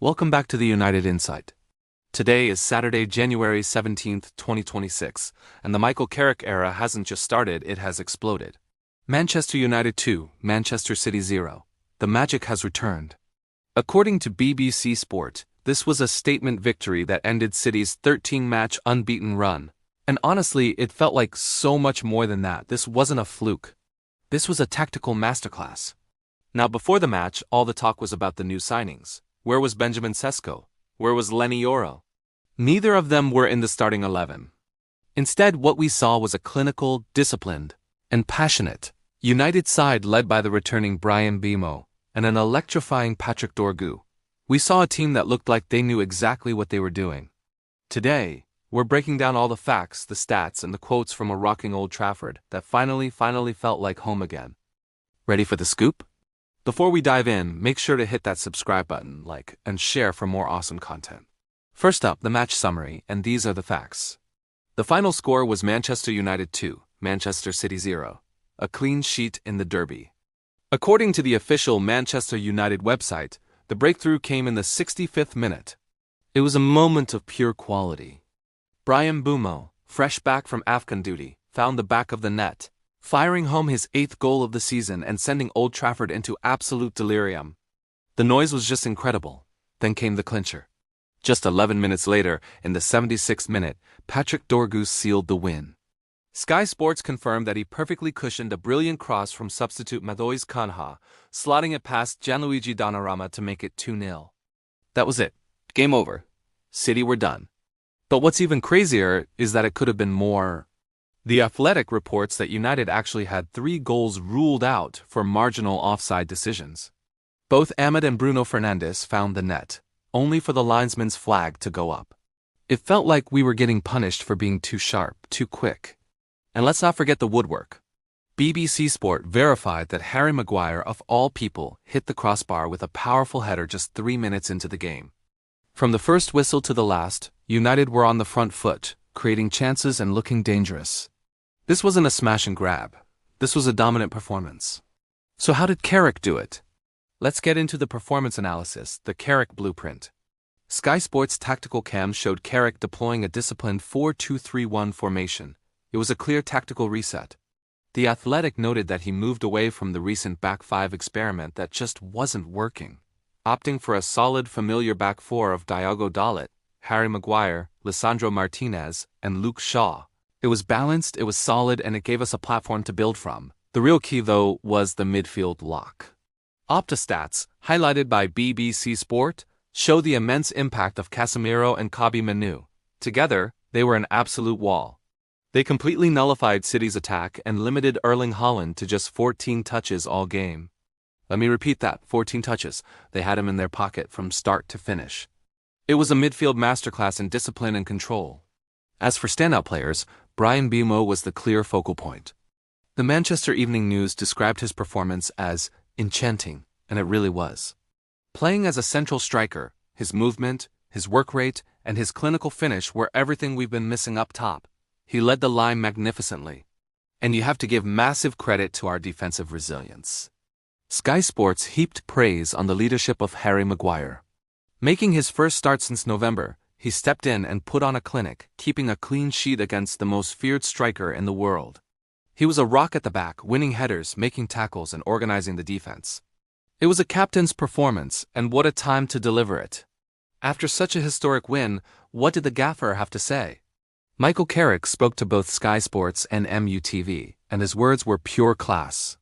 Welcome back to the United Insight. Today is Saturday, January 17th, 2026, and the Michael Carrick era hasn't just started, it has exploded. Manchester United 2, Manchester City 0. The magic has returned. According to BBC Sport, this was a statement victory that ended City's 13-match unbeaten run. And honestly, it felt like so much more than that. This wasn't a fluke. This was a tactical masterclass. Now, before the match, all the talk was about the new signings. Where was Benjamin Sesko? Where was Lenny Yoro? Neither of them were in the starting 11. Instead, what we saw was a clinical, disciplined, and passionate United side led by the returning Bryan Mbeumo and an electrifying Patrick Dorgu. We saw a team that looked like they knew exactly what they were doing. Today, we're breaking down all the facts, the stats, and the quotes from a rocking Old Trafford that finally felt like home again. Ready for the scoop? Before we dive in, make sure to hit that subscribe button, like, and share for more awesome content. First up, the match summary, and these are the facts. The final score was Manchester United 2, Manchester City 0, a clean sheet in the derby. According to the official Manchester United website, the breakthrough came in the 65th minute. It was a moment of pure quality. Bryan Mbeumo, fresh back from AFCON duty, found the back of the net, firing home his 8th goal of the season and sending Old Trafford into absolute delirium. The noise was just incredible. Then came the clincher. Just 11 minutes later, in the 76th minute, Patrick Dorgu sealed the win. Sky Sports confirmed that he perfectly cushioned a brilliant cross from substitute Maguire, slotting it past Gianluigi Donnarumma to make it 2-0. That was it. Game over. City were done. But what's even crazier is that it could have been more. The Athletic reports that United actually had 3 goals ruled out for marginal offside decisions. Both Ahmed and Bruno Fernandes found the net, only for the linesman's flag to go up. It felt like we were getting punished for being too sharp, too quick. And let's not forget the woodwork. BBC Sport verified that Harry Maguire, of all people, hit the crossbar with a powerful header just 3 minutes into the game. From the first whistle to the last, United were on the front foot, creating chances and looking dangerous. This wasn't a smash and grab. This was a dominant performance. So how did Carrick do it? Let's get into the performance analysis, the Carrick blueprint. Sky Sports tactical cam showed Carrick deploying a disciplined 4-2-3-1 formation. It was a clear tactical reset. The Athletic noted that he moved away from the recent back 5 experiment that just wasn't working, opting for a solid familiar back 4 of Diogo Dalot, Harry Maguire, Lisandro Martinez, and Luke Shaw. It was balanced, it was solid, and it gave us a platform to build from. The real key, though, was the midfield lock. Opta-stats, highlighted by BBC Sport, show the immense impact of Casemiro and Kobbie Mainoo. Together, they were an absolute wall. They completely nullified City's attack and limited Erling Haaland to just 14 touches all game. Let me repeat that, 14 touches. They had him in their pocket from start to finish. It was a midfield masterclass in discipline and control. As for standout players, Bryan Mbeumo was the clear focal point. The Manchester Evening News described his performance as enchanting, and it really was. Playing as a central striker, his movement, his work rate, and his clinical finish were everything we've been missing up top. He led the line magnificently. And you have to give massive credit to our defensive resilience. Sky Sports heaped praise on the leadership of Harry Maguire. Making his first start since November, he stepped in and put on a clinic, keeping a clean sheet against the most feared striker in the world. He was a rock at the back, winning headers, making tackles, and organizing the defense. It was a captain's performance, and what a time to deliver it. After such a historic win, what did the gaffer have to say? Michael Carrick spoke to both Sky Sports and MUTV, and his words were pure class.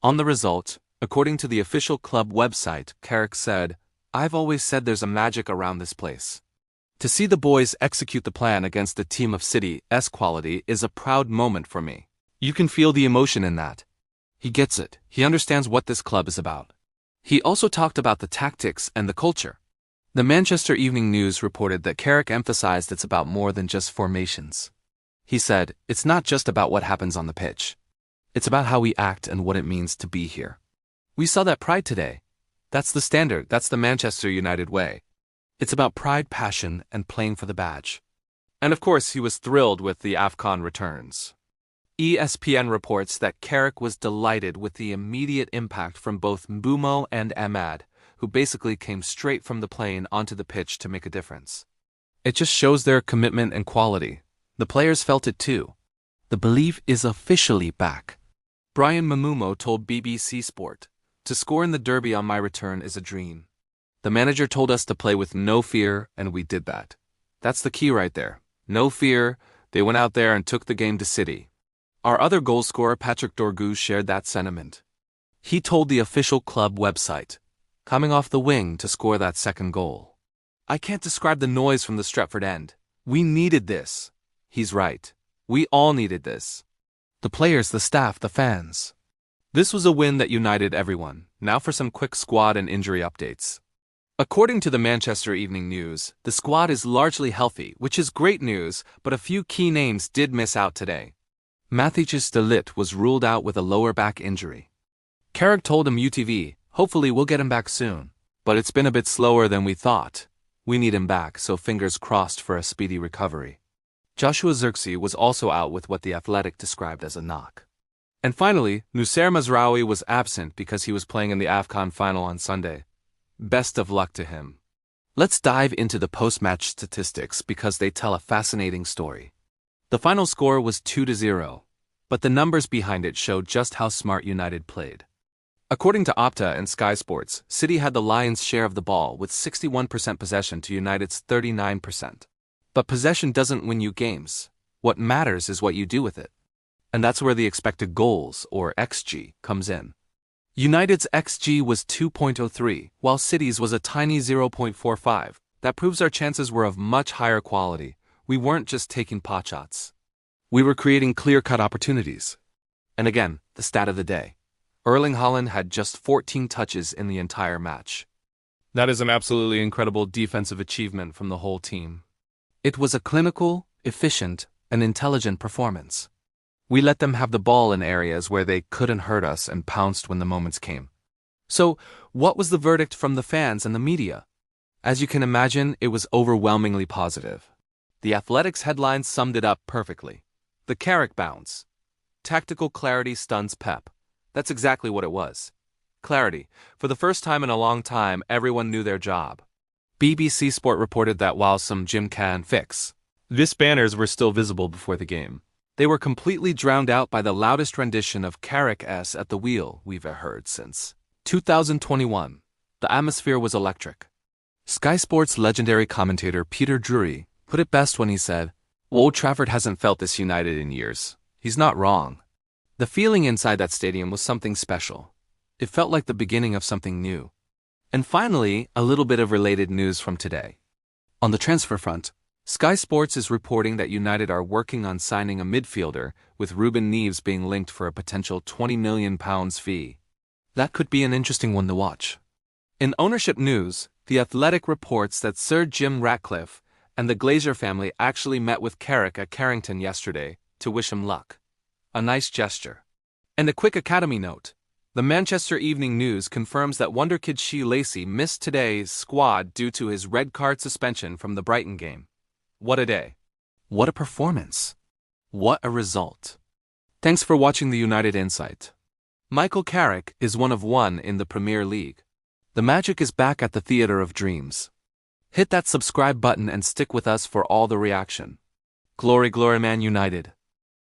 On the result, according to the official club website, Carrick said, "I've always said there's a magic around this place. To see the boys execute the plan against a team of City's quality is a proud moment for me. You can feel the emotion in that. He gets it. He understands what this club is about." He also talked about the tactics and the culture. The Manchester Evening News reported that Carrick emphasized it's about more than just formations. He said, "It's not just about what happens on the pitch. It's about how we act and what it means to be here." We saw that pride today. That's the standard. That's the Manchester United way. It's about pride, passion, and playing for the badge. And of course, he was thrilled with the AFCON returns. ESPN reports that Carrick was delighted with the immediate impact from both Mbeumo and Ahmed, who basically came straight from the plane onto the pitch to make a difference. It just shows their commitment and quality. The players felt it too. The belief is officially back. Bryan Mbeumo told BBC Sport, "To score in the derby on my return is a dream. The manager told us to play with no fear, and we did that. That's the key right there. No fear, they went out there and took the game to City." Our other goal scorer Patrick Dorgu shared that sentiment. He told the official club website, coming off the wing to score that second goal. "I can't describe the noise from the Stretford end. We needed this." He's right. We all needed this. The players, the staff, the fans. This was a win that united everyone. Now for some quick squad and injury updates. According to the Manchester Evening News, the squad is largely healthy, which is great news, but a few key names did miss out today. Matthijs de Ligt was ruled out with a lower back injury. Carrick told MUFC, "Hopefully we'll get him back soon. But it's been a bit slower than we thought. We need him back, so fingers crossed for a speedy recovery." Joshua Zirkzee was also out with what The Athletic described as a knock. And finally, Noussair Mazraoui was absent because he was playing in the AFCON final on Sunday. Best of luck to him. Let's dive into the post-match statistics because they tell a fascinating story. The final score was 2-0, but the numbers behind it showed just how smart United played. According to Opta and Sky Sports, City had the lion's share of the ball with 61% possession to United's 39%. But possession doesn't win you games. What matters is what you do with it. And that's where the expected goals, or XG, comes in. United's XG was 2.03, while City's was a tiny 0.45. That proves our chances were of much higher quality. We weren't just taking pot shots. We were creating clear-cut opportunities. And again, the stat of the day. Erling Haaland had just 14 touches in the entire match. That is an absolutely incredible defensive achievement from the whole team. It was a clinical, efficient, and intelligent performance. We let them have the ball in areas where they couldn't hurt us and pounced when the moments came. So, what was the verdict from the fans and the media? As you can imagine, it was overwhelmingly positive. The Athletic's headline summed it up perfectly. The Carrick bounce. Tactical clarity stuns Pep. That's exactly what it was. Clarity. For the first time in a long time, everyone knew their job. BBC Sport reported that while some Jim can fix, this banners were still visible before the game. They were completely drowned out by the loudest rendition of CARRICK'S at the wheel we've heard since 2021. The atmosphere was electric. Sky Sports legendary commentator Peter Drury put it best when he said, "Old Trafford hasn't felt this united in years." He's not wrong. The feeling inside that stadium was something special. It felt like the beginning of something new. And finally, a little bit of related news from today. On the transfer front, Sky Sports is reporting that United are working on signing a midfielder, with Ruben Neves being linked for a potential £20 million fee. That could be an interesting one to watch. In ownership news, The Athletic reports that Sir Jim Ratcliffe and the Glazer family actually met with Carrick at Carrington yesterday to wish him luck. A nice gesture. And a quick academy note. The Manchester Evening News confirms that wonder kid Shea Lacey missed today's squad due to his red card suspension from the Brighton game. What a day. What a performance. What a result. Thanks for watching the United Insight. Michael Carrick is one of one in the Premier League. The magic is back at the Theatre of Dreams. Hit that subscribe button and stick with us for all the reaction. Glory, glory, Man United.